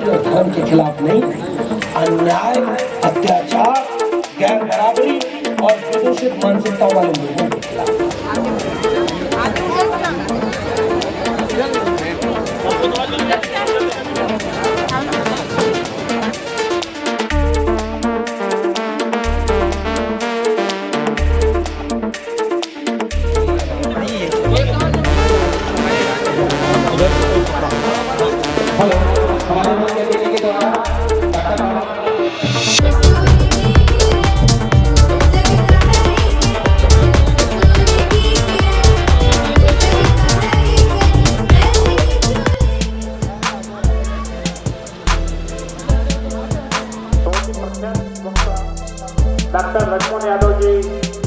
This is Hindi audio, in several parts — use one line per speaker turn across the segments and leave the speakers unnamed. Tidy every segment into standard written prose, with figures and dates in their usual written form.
जाति और धर्म के खिलाफ नहीं, अन्याय, अत्याचार, गैर बराबरी और प्रदूषित मानसिकता वाले लोगों के खिलाफ।
डॉक्टर लक्ष्मण यादव जी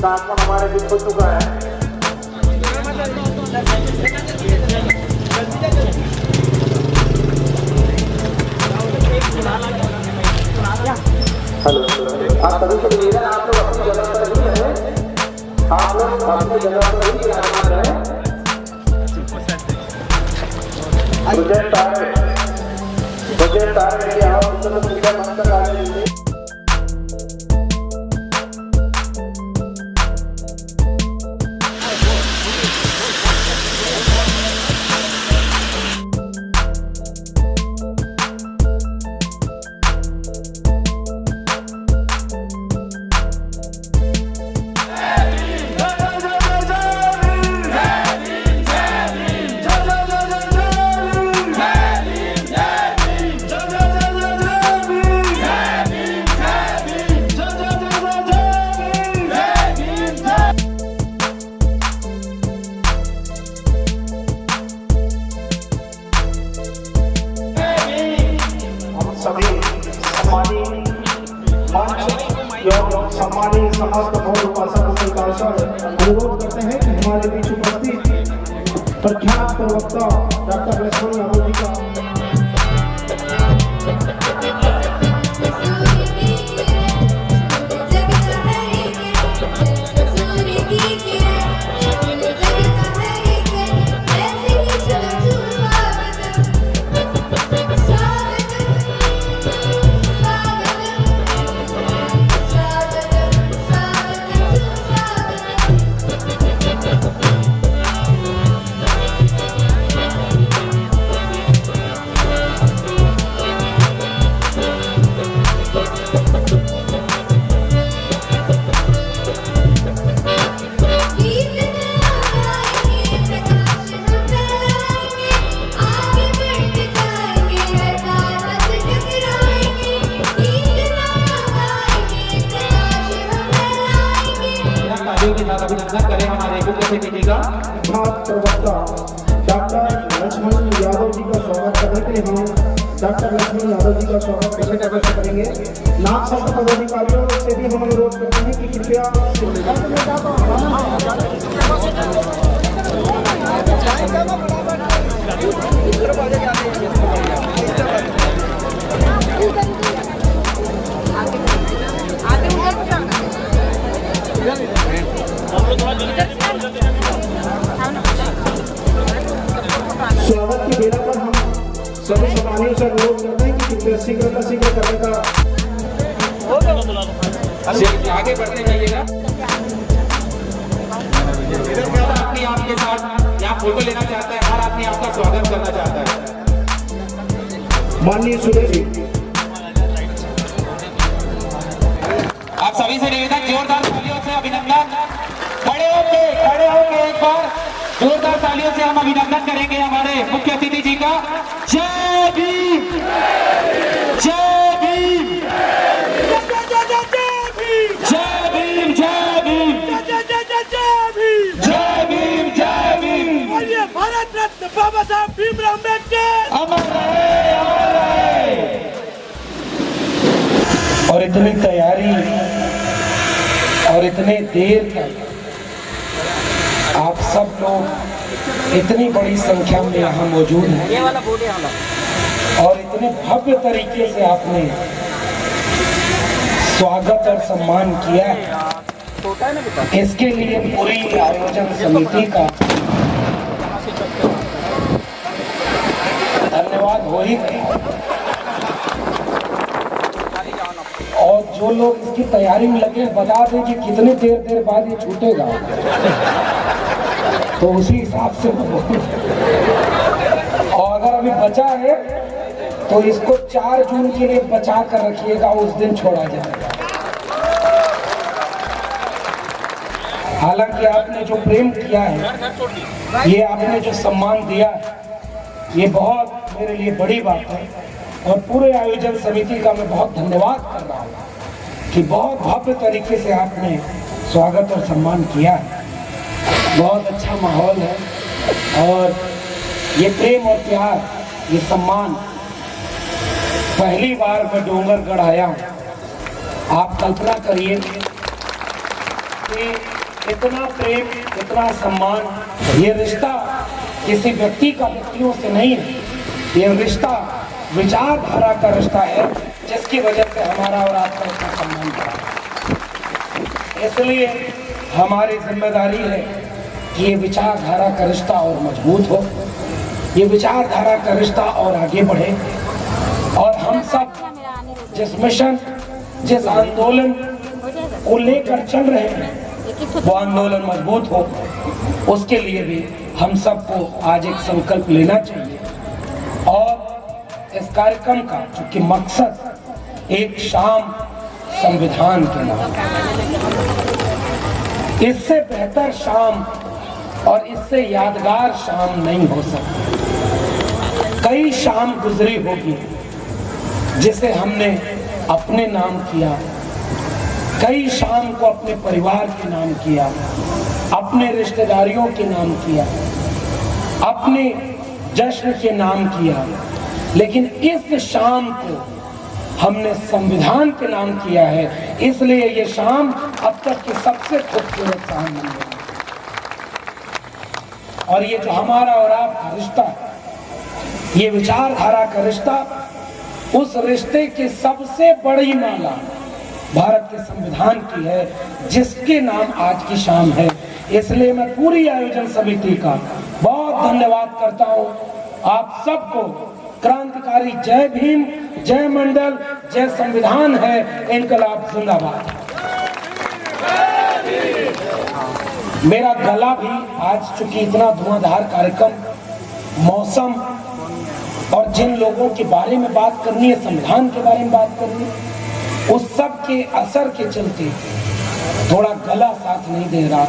का आगमन हमारे बीच हो चुका है। हेलो, आप सभी से निवेदन, आप लोग अपनी जगह पर ही रहें, आप लोग अपनी जगह पर ही विराजमान रहें। मुझे तारे की आवाज़ सुनो, मुझे मंत्र आ रही है। सभी सम्मानित मंच एवं सम्मानित समस्त बौद्ध उपासक अनुरोध करते हैं कि हमारे बीच उपस्थित प्रख्यात प्रवक्ता डॉक्टर लक्ष्मण यादव जी का
के साथ अभिनंदन करें हमारे मुख्य अतिथि का।
प्रवक्ता डॉक्टर लक्ष्मण यादव जी का स्वागत करने के लिए हम डॉक्टर लक्ष्मण यादव जी का स्वागत कैसे करेंगे। नाम संस्था पदाधिकारियों से भी हम अनुरोध करते हैं कि कृपया स्वागत की बेला पर हम सभी सम्मानियों से अनुरोध करते हैं कि कृपया शीघ्र करने का
आगे बढ़ने जाइएगा। आदमी आपके साथ यहाँ फोटो लेना चाहता है, हर आदमी आपका स्वागत करना चाहता है।
माननीय सुरेश जी,
आप सभी से निवेदन, जोरदार तालियों से अभिनंदन। खड़े होके एक बार जोरदार तालियों से हम अभिनंदन करेंगे हमारे मुख्य अतिथि जी का। जय भीम, जय भीम, जय भीम, जय भीम, जय भीम, जय भीम।
भारत रत्न बाबा साहब भीमराव अम्बेडकर
अमर रहे, अमर रहे।
और इतनी तैयारी और इतने देर तक आप सब लोग इतनी बड़ी संख्या में यहाँ मौजूद हैं और इतने भव्य तरीके से आपने स्वागत और सम्मान किया है। इसके लिए पूरी आयोजन समिति का धन्यवाद हो ही गया। और जो लोग इसकी तैयारी में लगे बता दें कि कितनी देर बाद ये छूटेगा, तो उसी हिसाब से और अगर अभी बचा है तो इसको 4 जून के लिए बचा कर रखिएगा, उस दिन छोड़ा जाएगा। हालांकि आपने जो प्रेम किया है, ये आपने जो सम्मान दिया है, ये बहुत मेरे लिए बड़ी बात है और पूरे आयोजन समिति का मैं बहुत धन्यवाद कर रहा हूँ कि बहुत भव्य तरीके से आपने स्वागत और सम्मान किया है। बहुत अच्छा माहौल है और ये प्रेम और प्यार, ये सम्मान पहली बार मैं डोंगरगढ़ आया हूँ। आप कल्पना करिए कि इतना प्रेम, इतना सम्मान, ये रिश्ता किसी व्यक्ति का व्यक्तियों से नहीं है, ये रिश्ता विचारधारा का रिश्ता है, जिसकी वजह से हमारा और आपका इतना सम्मान बढ़ा। इसलिए हमारी जिम्मेदारी है कि ये विचारधारा का रिश्ता और मजबूत हो, ये विचारधारा का रिश्ता और आगे बढ़े और हम सब जिस मिशन, जिस आंदोलन को लेकर चल रहे हैं, वो आंदोलन मजबूत हो। उसके लिए भी हम सबको आज एक संकल्प लेना चाहिए और इस कार्यक्रम का चूंकि मकसद एक शाम संविधान के नाम, इससे बेहतर शाम और इससे यादगार शाम नहीं हो सकती। कई शाम गुजरी होगी जिसे हमने अपने नाम किया, कई शाम को अपने परिवार के नाम किया, अपने रिश्तेदारियों के नाम किया, अपने जश्न के नाम किया, लेकिन इस शाम को हमने संविधान के नाम किया है। इसलिए ये शाम अब तक की सबसे खूबसूरत शाम बन गई। और ये जो हमारा और आपका रिश्ता, ये विचारधारा का रिश्ता, उस रिश्ते की सबसे बड़ी माला भारत के संविधान की है, जिसके नाम आज की शाम है। इसलिए मैं पूरी आयोजन समिति का बहुत धन्यवाद करता हूं। आप सबको क्रांतिकारी जय भीम, जय मंडल, जय संविधान है, इनकलाब जिंदाबाद। मेरा गला भी आज चूंकि इतना धुआंधार कार्यक्रम, मौसम और जिन लोगों के बारे में बात करनी है, संविधान के बारे में बात करनी है, उस सब के असर के चलते थोड़ा गला साथ नहीं दे रहा।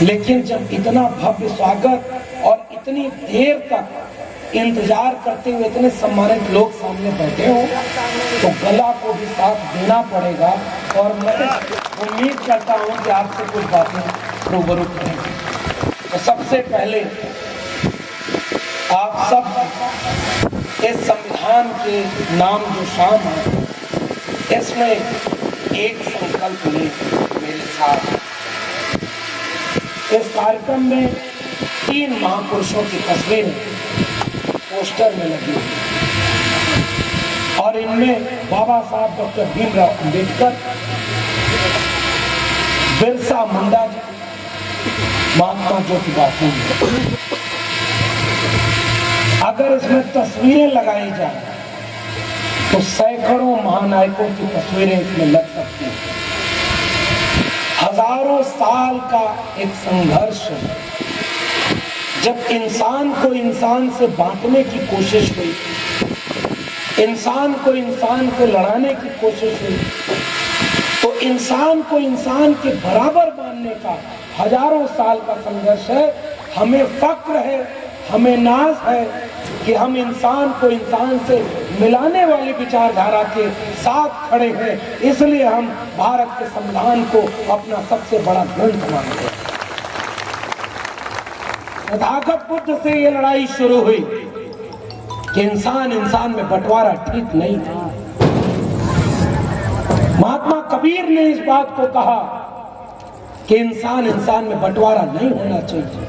लेकिन जब इतना भव्य स्वागत और इतनी देर तक इंतजार करते हुए इतने सम्मानित लोग सामने बैठे हो, तो गला को भी साथ देना पड़ेगा। और मैं उम्मीद करता हूं कि आपसे कुछ बातें रूबरू करेंगे। तो सबसे पहले आप सब इस संविधान के नाम जो शाम है, इसमें एक संकल्प लें मेरे साथ। इस कार्यक्रम में 3 महापुरुषों की तस्वीरें पोस्टर में लगी और इनमें बाबा साहब डॉक्टर भीमराव अंबेडकर, बिरसा मुंडा जी, महात्मा ज्योतिबा फूले। अगर इसमें तस्वीरें लगाई जाए तो सैकड़ों महानायकों की तस्वीरें इसमें लग सकती हैं। हजारों साल का एक संघर्ष है। जब इंसान को इंसान से बांटने की कोशिश हुई, इंसान को इंसान से लड़ाने की कोशिश हुई, तो इंसान को इंसान के बराबर मानने का हजारों साल का संघर्ष है। हमें फक्र है, हमें नाज है कि हम इंसान को इंसान से मिलाने वाली विचारधारा के साथ खड़े हैं। इसलिए हम भारत के संविधान को अपना सबसे बड़ा ग्रंथ मानते हैं। तथागत बुद्ध से ये लड़ाई शुरू हुई कि इंसान इंसान में बंटवारा ठीक नहीं था। महात्मा कबीर ने इस बात को कहा कि इंसान इंसान में बंटवारा नहीं होना चाहिए।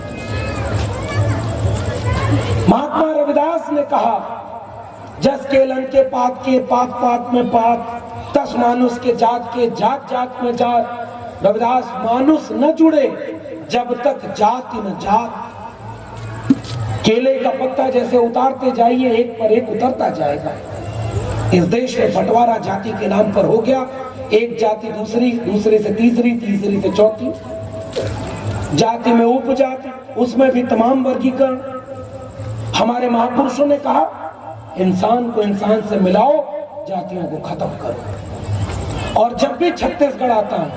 महात्मा रविदास ने कहा, जस के लंके पात के पात पात में पात, तस मानुष के जात जात में जात। रविदास, मानुष न जुड़े जब तक जाति न जात। केले का पत्ता जैसे उतारते जाइए, एक पर एक उतरता जाएगा। इस देश में बंटवारा जाति के नाम पर हो गया, एक जाति दूसरी, दूसरे से तीसरी, तीसरी से चौथी, जाति में उपजाति, उसमें भी तमाम वर्गीकरण। हमारे महापुरुषों ने कहा इंसान को इंसान से मिलाओ, जातियों को खत्म करो। और जब भी छत्तीसगढ़ आता हूं,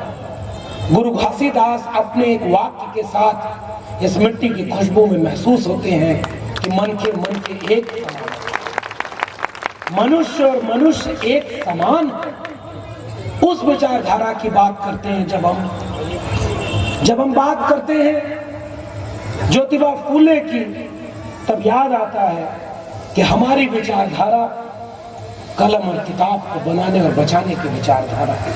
गुरु घासीदास अपने एक वाक्य के साथ इस मिट्टी की खुशबू में महसूस होते हैं कि मन के एक मनुष्य और मनुष्य एक समान है। उस विचारधारा की बात करते हैं जब हम बात करते हैं ज्योतिबा फूले की, तब याद आता है कि हमारी विचारधारा कलम और किताब को बनाने और बचाने की विचारधारा है।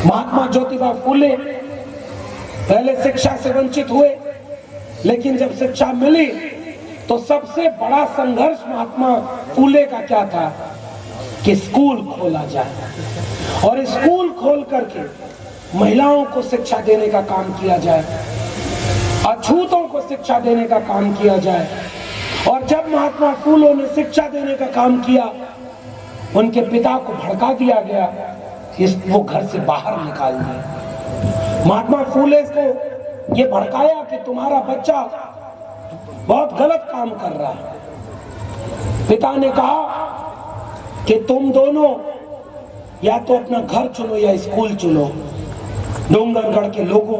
महात्मा ज्योतिबा फूले पहले शिक्षा से वंचित हुए, लेकिन जब शिक्षा मिली तो सबसे बड़ा संघर्ष महात्मा फूले का क्या था कि स्कूल खोला जाए और स्कूल खोल करके महिलाओं को शिक्षा देने का काम किया जाए, अछूतों को शिक्षा देने का काम किया जाए। और जब महात्मा फूलों ने शिक्षा देने का काम किया, उनके पिता को भड़का दिया गया, वो घर से बाहर निकाल दिया। महात्मा फूले को ये भड़काया कि तुम्हारा बच्चा बहुत गलत काम कर रहा है। पिता ने कहा कि तुम दोनों या तो अपना घर चुनो या स्कूल चुनो। डोंगरगढ़ के लोगों,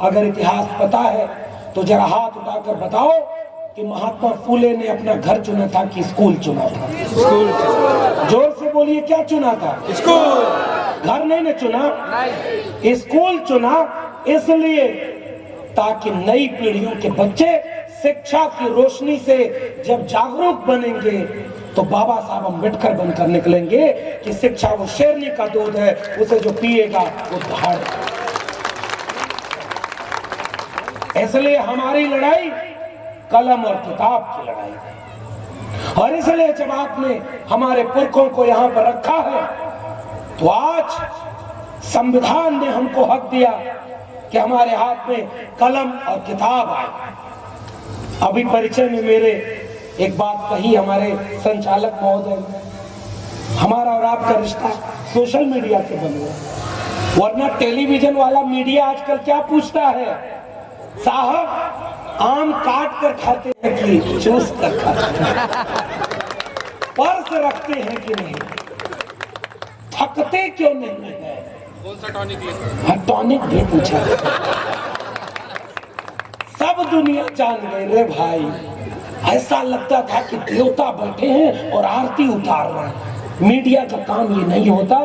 अगर इतिहास पता है तो जरा हाथ उठाकर बताओ कि महात्मा फूले ने अपना घर चुना था कि स्कूल चुना था? स्कूल। जोर से बोलिए, क्या चुना था? स्कूल। घर नहीं चुना, स्कूल चुना। इसलिए ताकि नई पीढ़ियों के बच्चे शिक्षा की रोशनी से जब जागरूक बनेंगे तो बाबा साहब अम्बेडकर बनकर निकलेंगे कि शिक्षा वो शेरनी का दूध है, उसे जो पिएगा वो दहाड़। इसलिए हमारी लड़ाई कलम और किताब की लड़ाई है। और इसलिए जब आपने हमारे पुरखों को यहाँ पर रखा है तो आज संविधान ने हमको हक दिया कि हमारे हाथ में कलम और किताब आए। अभी परिचय में मेरे एक बात कही हमारे संचालक महोदय, हमारा और आपका रिश्ता सोशल मीडिया से बन गया, वरना टेलीविजन वाला मीडिया आजकल क्या पूछता है, साहब आम काट कर खाते हैं कि चूस कर खाते हैं, पर्स रखते हैं कि नहीं, थकते क्यों नहीं है, कौन सा टॉनिक लेते हैं? टॉनिक भी पूछा। सब दुनिया जान गई रे भाई। ऐसा लगता था कि देवता बैठे हैं और आरती उतार रहे हैं। मीडिया का काम ये नहीं होता।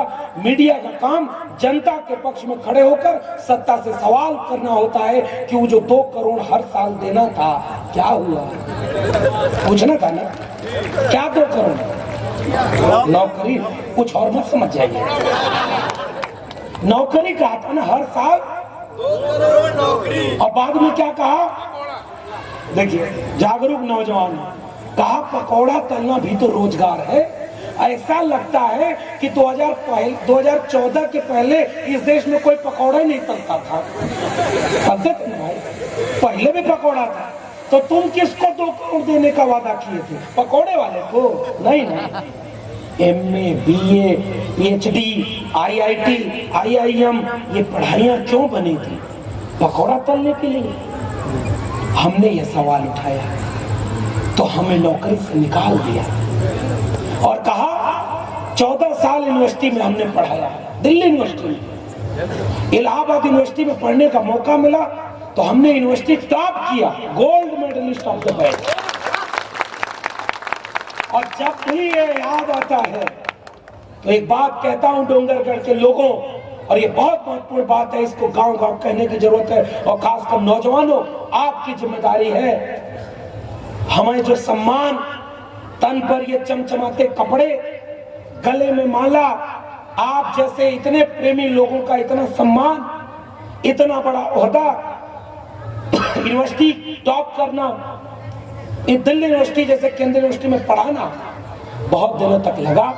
मीडिया का काम जनता के पक्ष में खड़े होकर सत्ता से सवाल करना होता है कि वो जो 2 करोड़ हर साल देना था क्या हुआ, पूछना था ना, क्या 2 करोड़ नौकरी, कुछ और मत समझ जाइए। नौकरी कहा था ना, हर साल 2 करोड़ नौकरी। और बाद में क्या कहा, देखिए जागरूक नौजवान कहा पकौड़ा तलना भी तो रोजगार है। ऐसा लगता है कि 2014 के पहले इस देश में कोई पकौड़ा नहीं तलता था। भाई पहले भी पकौड़ा था, तो तुम किसको 2 करोड़ देने का वादा किए थे? पकौड़े वाले को? नहीं। MA, BA, PhD, IIT, IIM ये पढ़ाइयाँ क्यों बनी थी? पकौड़ा तलने के लिए। हमने ये सवाल उठाया तो हमें नौकरी से निकाल दिया और कहा 14 साल यूनिवर्सिटी में हमने पढ़ाया, दिल्ली यूनिवर्सिटी में, इलाहाबाद यूनिवर्सिटी में पढ़ने का मौका मिला तो हमने यूनिवर्सिटी टॉप किया, gold medalist of the batch. और जब भी ये याद आता है तो एक बात कहता हूं डोंगरगढ़ के लोगों, और ये बहुत महत्वपूर्ण बात है, इसको गांव गांव कहने की जरूरत है, और खासकर नौजवानों आपकी जिम्मेदारी है। हमें जो सम्मान, तन पर ये चमचमाते कपड़े, गले में माला, आप जैसे इतने प्रेमी लोगों का इतना सम्मान, इतना बड़ा ओहदा, यूनिवर्सिटी टॉप करना, दिल्ली यूनिवर्सिटी जैसे केंद्रीय यूनिवर्सिटी में पढ़ाना, बहुत दिनों तक लगा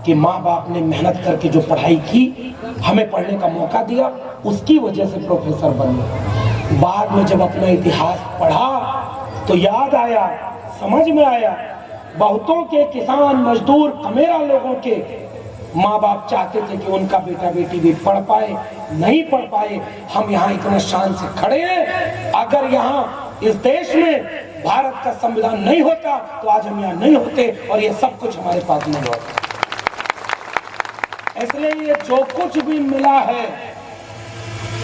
कि माँ बाप ने मेहनत करके जो पढ़ाई की, हमें पढ़ने का मौका दिया, उसकी वजह से प्रोफेसर बने। बाद में जब अपना इतिहास पढ़ा तो याद आया, समझ में आया, बहुतों के किसान मजदूर कमेरा लोगों के माँ बाप चाहते थे कि उनका बेटा बेटी भी पढ़ पाए, नहीं पढ़ पाए। हम यहाँ इतने शान से खड़े हैं। अगर यहाँ इस देश में भारत का संविधान नहीं होता तो आज हम यहाँ नहीं होते और ये सब कुछ हमारे पास नहीं होता। इसलिए ये जो कुछ भी मिला है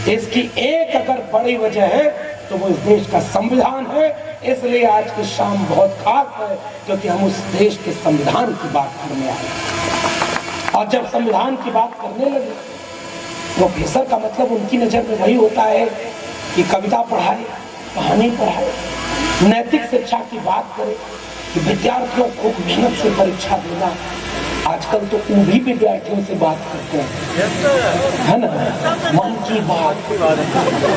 इसकी एक अगर बड़ी वजह है तो वो इस देश का संविधान है। इसलिए आज की शाम बहुत खास है क्योंकि हम उस देश के संविधान की बात करने आए। और जब संविधान की बात करने लगे, प्रोफेसर का मतलब उनकी नजर में वही होता है कि कविता पढ़ाए, कहानी पढ़ाए, नैतिक शिक्षा की बात करे, कि विद्यार्थियों को मेहनत से परीक्षा देना। आजकल तो वो भी विद्यार्थियों से बात करते हैं, है ना, मन की बात।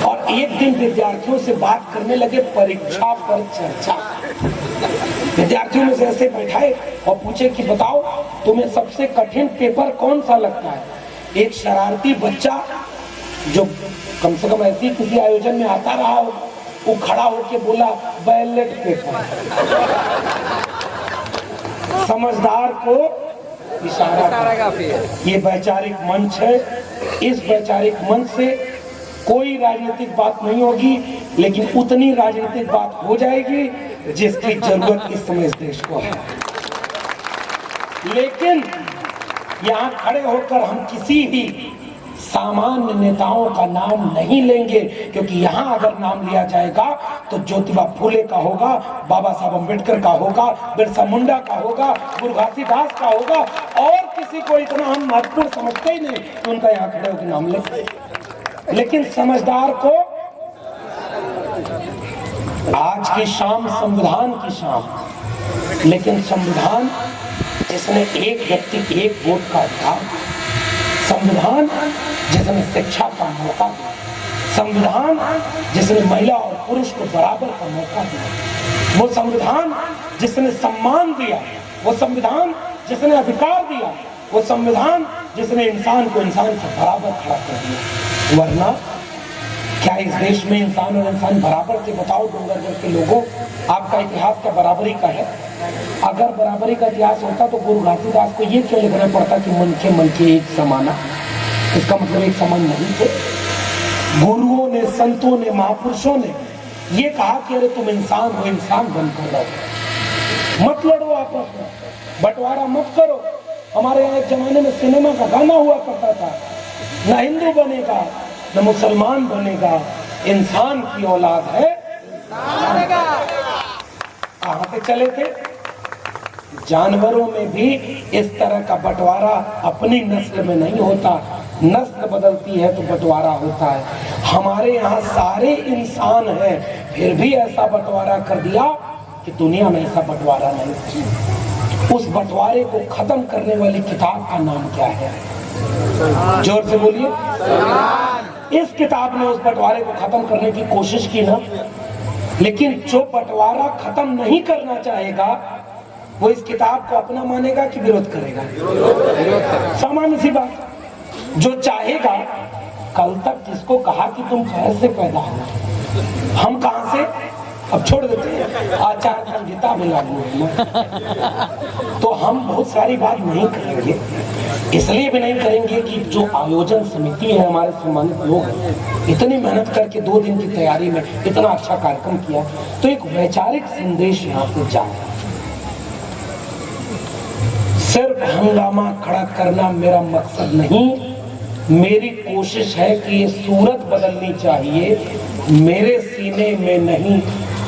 और एक दिन विद्यार्थियों से बात करने लगे परीक्षा पर चर्चा। विद्यार्थियों में से ऐसे बैठाए और पूछे कि बताओ तुम्हें सबसे कठिन पेपर कौन सा लगता है। एक शरारती बच्चा जो कम से कम ऐसी किसी आयोजन में आता रहा हो, वो खड़ा होके बोला बैलेट पेपर। समझदार को इशारा। ये वैचारिक मंच है। इस वैचारिक मंच से कोई राजनीतिक बात नहीं होगी, लेकिन उतनी राजनीतिक बात हो जाएगी जिसकी जरूरत इस समय इस देश को है। लेकिन यहाँ खड़े होकर हम किसी भी सामान्य नेताओं का नाम नहीं लेंगे, क्योंकि यहाँ अगर नाम लिया जाएगा तो ज्योतिबा फूले का होगा, बाबा साहब अम्बेडकर का होगा, बिरसा मुंडा का होगा, गुरु घासीदास का होगा, और किसी को इतना हम महत्वपूर्ण समझते ही नहीं कि उनका यहाँ खड़े होकर नाम ले। लेकिन समझदार को आज की शाम संविधान की शाम, लेकिन संविधान जिसने एक व्यक्ति एक वोट का अधिकार, संविधान जिसने शिक्षा का मौका दिया, संविधान जिसने महिला और पुरुष को बराबर का मौका दिया, वो संविधान जिसने सम्मान दिया, वो संविधान जिसने अधिकार दिया, वो संविधान जिसने इंसान को इंसान से बराबर खड़ा कर दिया। वरना क्या इस देश में इंसान और इंसान बराबर थे? बताओ डूंगरगढ़ के लोगों, आपका इतिहास क्या बराबरी का है? अगर बराबरी का इतिहास होता तो गुरु घासीदास को ये क्यों लिखना पड़ता कि मन के एक समाना? इसका मतलब एक समान नहीं थे। गुरुओं ने, संतों ने, महापुरुषों ने ये कहा कि अरे तुम इंसान हो, इंसान बनकर रहो, मत लड़ो आपस में, बंटवारा मत करो। हमारे यहाँ एक जमाने में सिनेमा का गाना हुआ करता था, न हिंदू बनेगा न मुसलमान बनेगा, इंसान की औलाद है कहां से चले थे? जानवरों में भी इस तरह का बंटवारा अपनी नस्ल में नहीं होता, नस्ल बदलती है तो बंटवारा होता है। हमारे यहाँ सारे इंसान हैं, फिर भी ऐसा बंटवारा कर दिया कि दुनिया में ऐसा बंटवारा नहीं। उस बंटवारे को खत्म करने वाली किताब का नाम क्या है? जोर से बोलिए। इस किताब ने उस बंटवारे को खत्म करने की कोशिश की ना, लेकिन जो बंटवारा खत्म नहीं करना चाहेगा वो इस किताब को अपना मानेगा कि विरोध करेगा? सामान्य सी बात। जो चाहेगा, कल तक किसको कहा कि तुम खैर से पैदा हो, हम कहां से, अब छोड़ देते हैं, आचार संहिता में लागू है ना, तो हम बहुत सारी बात नहीं करेंगे। इसलिए भी नहीं करेंगे कि जो आयोजन समिति है, हमारे सम्मानित लोग हैं, इतनी मेहनत करके 2 दिन की तैयारी में इतना अच्छा कार्यक्रम किया, तो एक वैचारिक संदेश यहाँ से जाए। सिर्फ हंगामा खड़ा करना मेरा मकसद नहीं, मेरी कोशिश है कि ये सूरत बदलनी चाहिए। मेरे सीने में नहीं,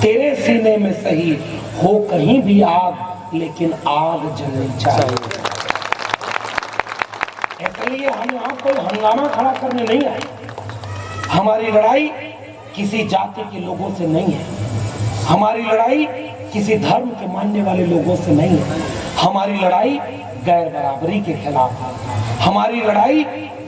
तेरे सीने में सही हो कहीं भी आग, लेकिन आग जलनी चाहिए। इसलिए हम यहाँ कोई हंगामा खड़ा करने नहीं आए। हमारी लड़ाई किसी जाति के लोगों से नहीं है, हमारी लड़ाई किसी धर्म के मानने वाले लोगों से नहीं है, हमारी लड़ाई गैर बराबरी के खिलाफ है, हमारी लड़ाई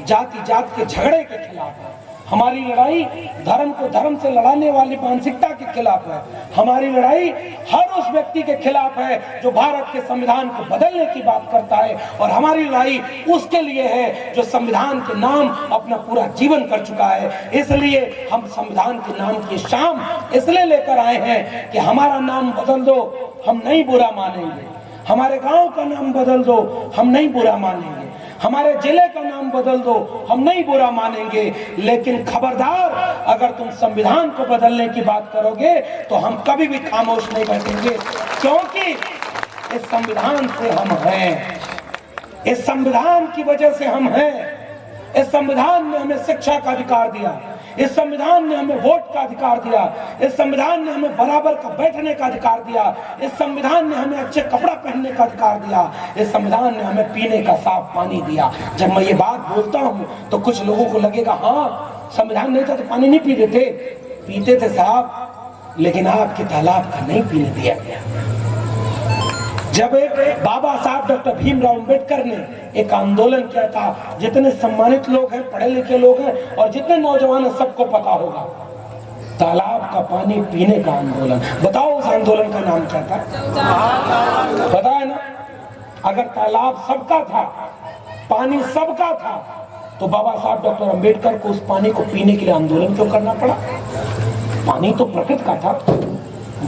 जाति जात के झगड़े के खिलाफ है, हमारी लड़ाई धर्म को धर्म से लड़ाने वाली मानसिकता के खिलाफ है, हमारी लड़ाई हर उस व्यक्ति के खिलाफ है जो भारत के संविधान को बदलने की बात करता है, और हमारी लड़ाई उसके लिए है जो संविधान के नाम अपना पूरा जीवन कर चुका है। इसलिए हम संविधान के नाम की शाम इसलिए लेकर आए हैं कि हमारा नाम बदल दो, हम नहीं बुरा मानेंगे, हमारे गांव का नाम बदल दो, हम नहीं बुरा मानेंगे, हमारे जिले का नाम बदल दो, हम नहीं बुरा मानेंगे, लेकिन खबरदार अगर तुम संविधान को बदलने की बात करोगे तो हम कभी भी खामोश नहीं बैठेंगे, क्योंकि इस संविधान से हम हैं, इस संविधान की वजह से हम हैं। इस संविधान ने हमें शिक्षा का अधिकार दिया, इस संविधान ने हमें वोट का अधिकार दिया, इस संविधान ने हमें बराबर का बैठने का अधिकार दिया, इस संविधान ने हमें अच्छे कपड़ा पहनने का अधिकार दिया, इस संविधान ने हमें पीने का साफ पानी दिया। जब मैं ये बात बोलता हूँ तो कुछ लोगों को लगेगा हाँ संविधान नहीं था तो पानी नहीं पीते थे, पीते थे साहब, लेकिन आपके तालाब का नहीं पीने दिया गया। जब एक बाबा साहब डॉक्टर भीमराव अंबेडकर ने एक आंदोलन किया था, जितने सम्मानित लोग हैं, पढ़े लिखे लोग हैं और जितने नौजवान हैं सबको पता होगा, तालाब का पानी पीने का आंदोलन। बताओ उस आंदोलन का नाम क्या था? पता है ना? अगर तालाब सबका था, पानी सबका था, तो बाबा साहब डॉक्टर अंबेडकर को उस पानी को पीने के लिए आंदोलन क्यों करना पड़ा? पानी तो प्रकृति का था।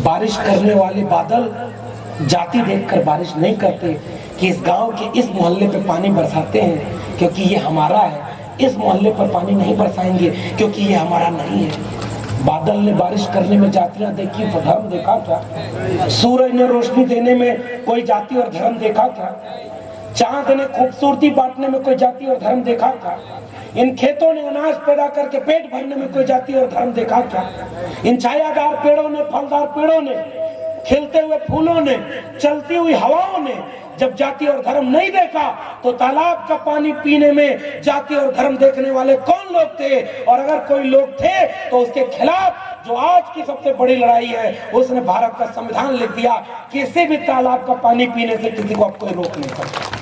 बारिश करने वाले बादल जाति देखकर बारिश नहीं करते कि इस गांव के इस मोहल्ले पे पानी बरसाते हैं क्योंकि ये हमारा है, इस मोहल्ले पर पानी नहीं बरसाएंगे क्योंकि ये हमारा नहीं है। बादल ने बारिश करने में जातियां देखी तो धर्म देखा क्या? सूरज ने रोशनी देने में कोई जाति और धर्म देखा क्या? चांद ने खूबसूरती बांटने में कोई जाति और धर्म देखा क्या? इन खेतों ने अनाज पैदा करके पेट भरने में कोई जाति और धर्म देखा क्या? इन छायादार पेड़ों ने, फलदार पेड़ों ने, खिलते हुए फूलों ने, चलती हुई हवाओं ने जब जाति और धर्म नहीं देखा तो तालाब का पानी पीने में जाति और धर्म देखने वाले कौन लोग थे? और अगर कोई लोग थे तो उसके खिलाफ जो आज की सबसे बड़ी लड़ाई है, उसने भारत का संविधान लिख दिया, किसी भी तालाब का पानी पीने से किसी को अब कोई रोक नहीं सकता।